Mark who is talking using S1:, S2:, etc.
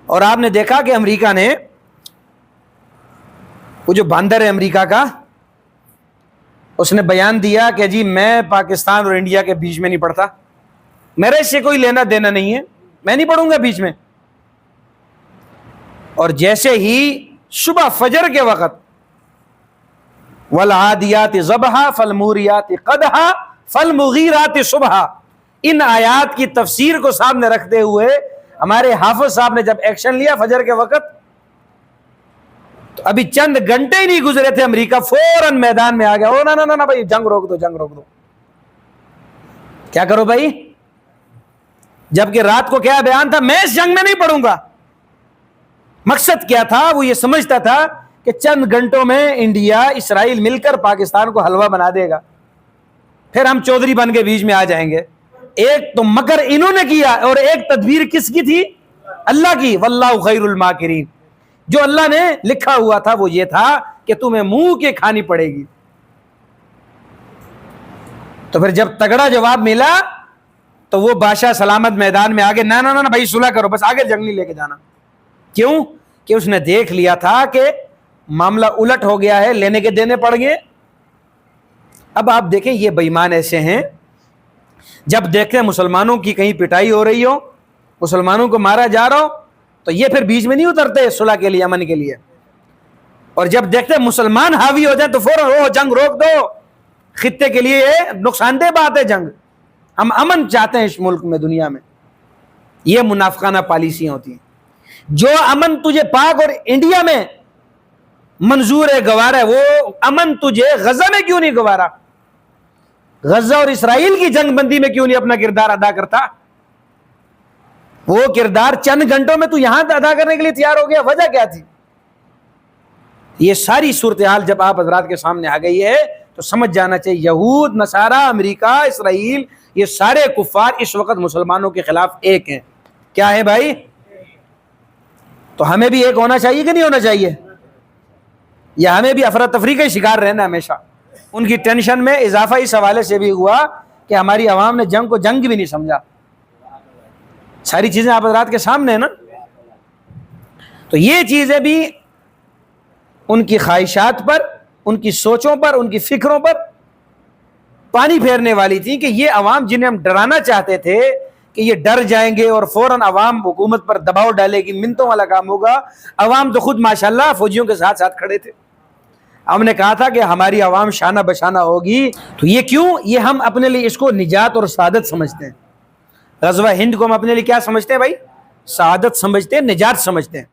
S1: اور آپ نے دیکھا کہ امریکہ نے وہ جو باندر ہے امریکہ کا، اس نے بیان دیا کہ جی میں پاکستان اور انڈیا کے بیچ میں نہیں پڑتا، میرے اس سے کوئی لینا دینا نہیں ہے، میں نہیں پڑھوں گا بیچ میں۔ اور جیسے ہی صبح فجر کے وقت والعادیات ضبحا فالموریات قدحا فالمغیرات صبحا، ان آیات کی تفسیر کو سامنے رکھتے ہوئے ہمارے حافظ صاحب نے جب ایکشن لیا فجر کے وقت، تو ابھی چند گھنٹے ہی نہیں گزرے تھے امریکہ فوراً میدان میں آ گیا، او نا بھائی جنگ روک دو، جنگ روک دو۔ کیا کرو بھائی؟ جبکہ رات کو کیا بیان تھا؟ میں اس جنگ میں نہیں پڑوں گا۔ مقصد کیا تھا؟ وہ یہ سمجھتا تھا کہ چند گھنٹوں میں انڈیا اسرائیل مل کر پاکستان کو حلوہ بنا دے گا، پھر ہم چودھری بن کے بیچ میں آ جائیں گے۔ ایک تو مکر انہوں نے کیا، اور ایک تدبیر کس کی تھی؟ اللہ کی۔ واللہ خیر الماکرین۔ جو اللہ نے لکھا ہوا تھا وہ یہ تھا کہ تمہیں منہ کے کھانی پڑے گی۔ تو پھر جب تگڑا جواب ملا تو وہ بادشاہ سلامت میدان میں آگے نہ بھائی صلح کرو، بس آگے جنگ نہیں لے کے جانا۔ کیوں؟ کہ اس نے دیکھ لیا تھا کہ معاملہ الٹ ہو گیا ہے، لینے کے دینے پڑ گئے۔ اب آپ دیکھیں یہ بے ایمان ایسے ہیں، جب دیکھتے ہیں مسلمانوں کی کہیں پٹائی ہو رہی ہو، مسلمانوں کو مارا جا رہا ہو، تو یہ پھر بیچ میں نہیں اترتے صلح کے لیے، امن کے لیے۔ اور جب دیکھتے ہیں مسلمان حاوی ہو جائیں تو فوراً جنگ روک دو، خطے کے لیے نقصان دہ بات ہے جنگ، ہم امن چاہتے ہیں اس ملک میں، دنیا میں۔ یہ منافقانہ پالیسیاں ہوتی ہیں۔ جو امن تجھے پاک اور انڈیا میں منظور ہے، گوارا ہے، وہ امن تجھے غزہ میں کیوں نہیں گوارا؟ غزہ اور اسرائیل کی جنگ بندی میں کیوں نہیں اپنا کردار ادا کرتا؟ وہ کردار چند گھنٹوں میں تو یہاں ادا کرنے کے لیے تیار ہو گیا، وجہ کیا تھی؟ یہ ساری صورتحال جب آپ حضرات کے سامنے آ گئی ہے تو سمجھ جانا چاہیے یہود، نصارہ، امریکہ، اسرائیل، یہ سارے کفار اس وقت مسلمانوں کے خلاف ایک ہیں۔ کیا ہے بھائی؟ تو ہمیں بھی ایک ہونا چاہیے کہ نہیں ہونا چاہیے؟ یا ہمیں بھی افراتفری کا شکار رہنا ہمیشہ؟ ان کی ٹینشن میں اضافہ اس حوالے سے بھی ہوا کہ ہماری عوام نے جنگ کو جنگ بھی نہیں سمجھا۔ ساری چیزیں آپ حضرات کے سامنے ہیں نا۔ تو یہ چیزیں بھی ان کی خواہشات پر، ان کی سوچوں پر، ان کی فکروں پر پانی پھیرنے والی تھی کہ یہ عوام جنہیں ہم ڈرانا چاہتے تھے کہ یہ ڈر جائیں گے اور فوراً عوام حکومت پر دباؤ ڈالے گی، منتوں والا کام ہوگا، عوام تو خود ماشاءاللہ فوجیوں کے ساتھ ساتھ کھڑے تھے۔ ہم نے کہا تھا کہ ہماری عوام شانہ بشانہ ہوگی، تو یہ کیوں؟ یہ ہم اپنے لیے اس کو نجات اور سعادت سمجھتے ہیں۔ غزوہ ہند کو ہم اپنے لیے کیا سمجھتے ہیں بھائی؟ سعادت سمجھتے ہیں، نجات سمجھتے ہیں۔